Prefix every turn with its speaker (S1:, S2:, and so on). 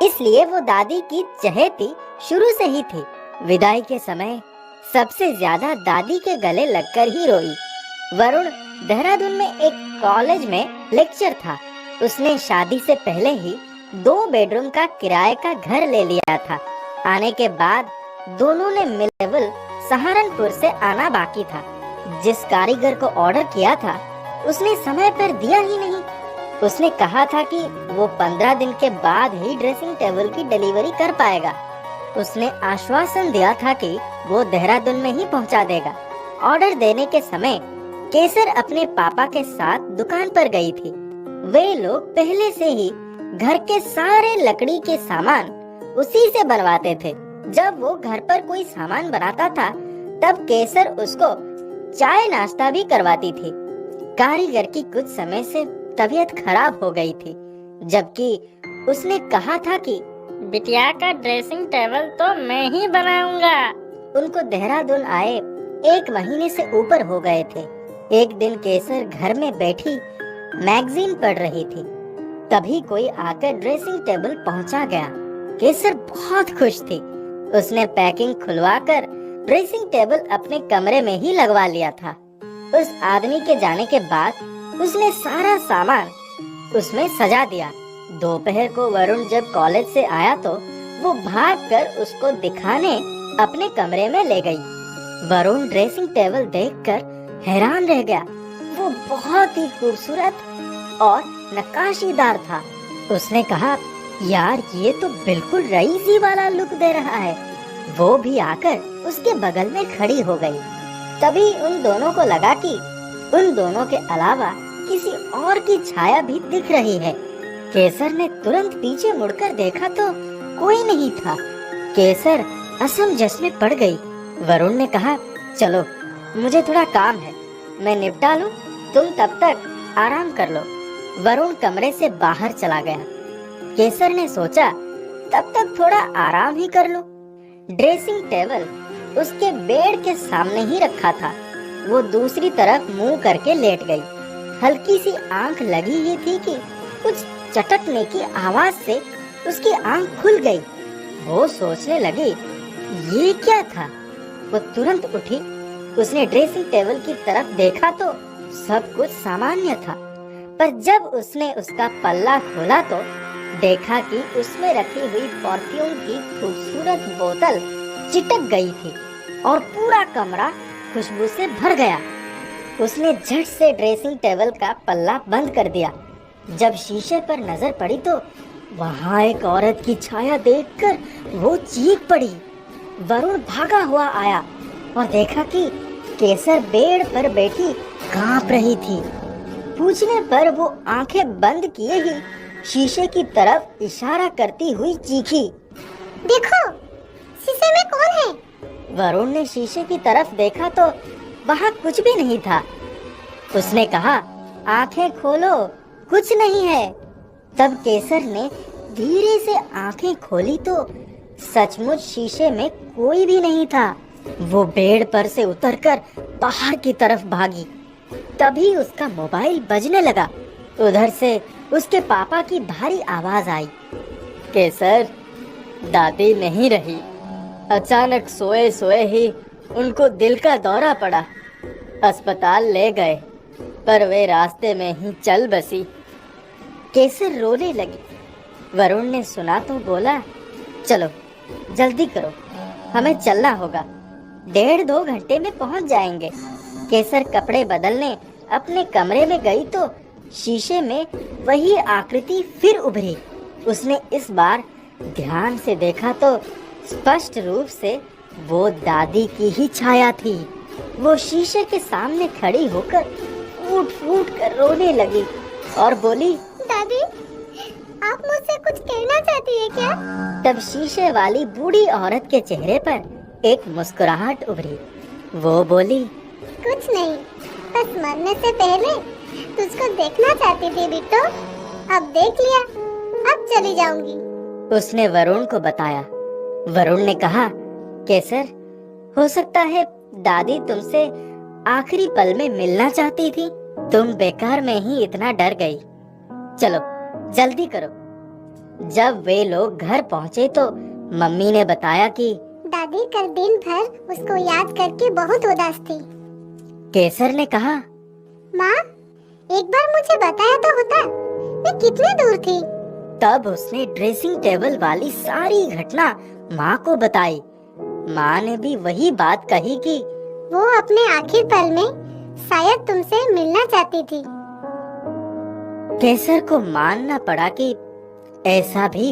S1: इसलिए वो दादी की चहेती शुरू से ही थी। विदाई के समय सबसे ज्यादा दादी के गले लगकर ही रोई। वरुण देहरादून में एक कॉलेज में लेक्चर था। उसने शादी से पहले ही 2 बेडरूम का किराए का घर ले लिया था। आने के बाद दोनों ने मिलेवल सहारनपुर से आना बाकी था। जिस कारीगर को ऑर्डर किया था उसने समय पर दिया ही नहीं। उसने कहा था कि वो 15 दिन के बाद ही ड्रेसिंग टेबल की डिलीवरी कर पाएगा। उसने आश्वासन दिया था कि वो देहरादून में ही पहुंचा देगा। ऑर्डर देने के समय केसर अपने पापा के साथ दुकान पर गई थी। वे लोग पहले से ही घर के सारे लकड़ी के सामान उसी से बनवाते थे। जब वो घर पर कोई सामान बनाता था तब केसर उसको चाय नाश्ता भी करवाती थी। कारीगर की कुछ समय से तबीयत खराब हो गई थी, जबकि उसने कहा था कि
S2: बिटिया का ड्रेसिंग टेबल तो मैं ही बनाऊंगा।
S1: उनको देहरादून आए 1 महीने से ऊपर हो गए थे। एक दिन केसर घर में बैठी मैगजीन पढ़ रही थी। तभी कोई आकर ड्रेसिंग टेबल पहुंचा गया। केसर बहुत खुश थी। उसने पैकिंग खुलवाकर ड्रेसिंग टेबल अपने कमरे में ही लगवा लिया था। उस आदमी के जाने के बाद उसने सारा सामान उसमें सजा दिया। दोपहर को वरुण जब कॉलेज से आया तो वो भागकर उसको दिखाने अपने कमरे में ले गई। वरुण ड्रेसिंग टेबल देखकर हैरान रह गया। वो बहुत ही खूबसूरत और नक्काशीदार था। उसने कहा, यार ये तो बिल्कुल रईसी वाला लुक दे रहा है। वो भी आकर उसके बगल में खड़ी हो गई। तभी उन दोनों को लगा कि उन दोनों के अलावा किसी और की छाया भी दिख रही है। केसर ने तुरंत पीछे मुड़कर देखा तो कोई नहीं था। केसर असमंजस में पड़ गई। वरुण ने कहा, चलो मुझे थोड़ा काम है, मैं निपटा लूं, तुम तब तक आराम कर लो। वरुण कमरे से बाहर चला गया। केसर ने सोचा तब तक थोड़ा आराम ही कर लो। ड्रेसिंग टेबल उसके बेड के सामने ही रखा था। वो दूसरी तरफ मुंह करके लेट गई। हल्की सी आंख लगी ही थी कि कुछ चटकने की आवाज से उसकी आंख खुल गई। वो सोचने लगी, ये क्या था? वो तुरंत उठी। उसने ड्रेसिंग टेबल की तरफ देखा तो सब कुछ सामान्य था, पर जब उसने उसका पल्ला खोला तो देखा कि उसमें रखी हुई परफ्यूम की खूबसूरत बोतल चिटक गई थी और पूरा कमरा खुशबू से भर गया। उसने झट से ड्रेसिंग टेबल का पल्ला बंद कर दिया। जब शीशे पर नजर पड़ी तो वहाँ एक औरत की छाया देखकर वो चीख पड़ी। वरुण भागा हुआ आया और देखा कि केसर बेड पर बैठी कांप रही थी। पूछने पर वो आंखें बंद किए ही शीशे की तरफ इशारा करती हुई चीखी,
S3: देखो, शीशे में कौन है?
S1: वरुण ने शीशे की तरफ देखा तो वहाँ कुछ भी नहीं था। उसने कहा, आंखें खोलो, कुछ नहीं है। तब केसर ने धीरे से आंखें खोली तो सचमुच शीशे में कोई भी नहीं था। वो बेड पर से उतरकर बाहर की तरफ भागी। तभी उसका मोबाइल बजने लगा। उधर से उसके पापा की भारी आवाज आई, केसर, दादी नहीं रही। अचानक सोए सोए ही उनको दिल का दौरा पड़ा। अस्पताल ले गए, पर वे रास्ते में ही चल बसी। केसर रोने लगी। वरुण ने सुना तो बोला, चलो जल्दी करो, हमें चलना होगा, 1.5-2 घंटे में पहुंच जाएंगे। केसर कपड़े बदलने अपने कमरे में गई तो शीशे में वही आकृति फिर उभरी। उसने इस बार ध्यान से देखा तो स्पष्ट रूप से वो दादी की ही छाया थी। वो शीशे के सामने खड़ी होकर फूट फूट कर रोने लगी और बोली,
S3: दादी, आप मुझसे कुछ कहना चाहती है क्या?
S1: तब शीशे वाली बूढ़ी औरत के चेहरे पर एक मुस्कुराहट उभरी। वो बोली,
S3: कुछ नहीं, बस मरने से पहले तुझको देखना चाहती थी बिट्टू। अब देख लिया, अब चली जाऊंगी।
S1: उसने वरुण को बताया। वरुण ने कहा, केसर, हो सकता है दादी तुमसे आखिरी पल में मिलना चाहती थी। तुम बेकार में ही इतना डर गई। चलो जल्दी करो। जब वे लोग घर पहुंचे तो मम्मी ने बताया कि
S3: दादी कल दिन भर उसको याद करके बहुत उदास थी।
S1: केसर ने कहा,
S3: माँ, एक बार मुझे बताया तो होता, मैं कितनी दूर थी।
S1: तब उसने ड्रेसिंग टेबल वाली सारी घटना माँ को बताई। माँ ने भी वही बात कही कि
S3: वो अपने आखिर पल में शायद तुमसे मिलना चाहती थी।
S1: केसर को मानना पड़ा कि ऐसा भी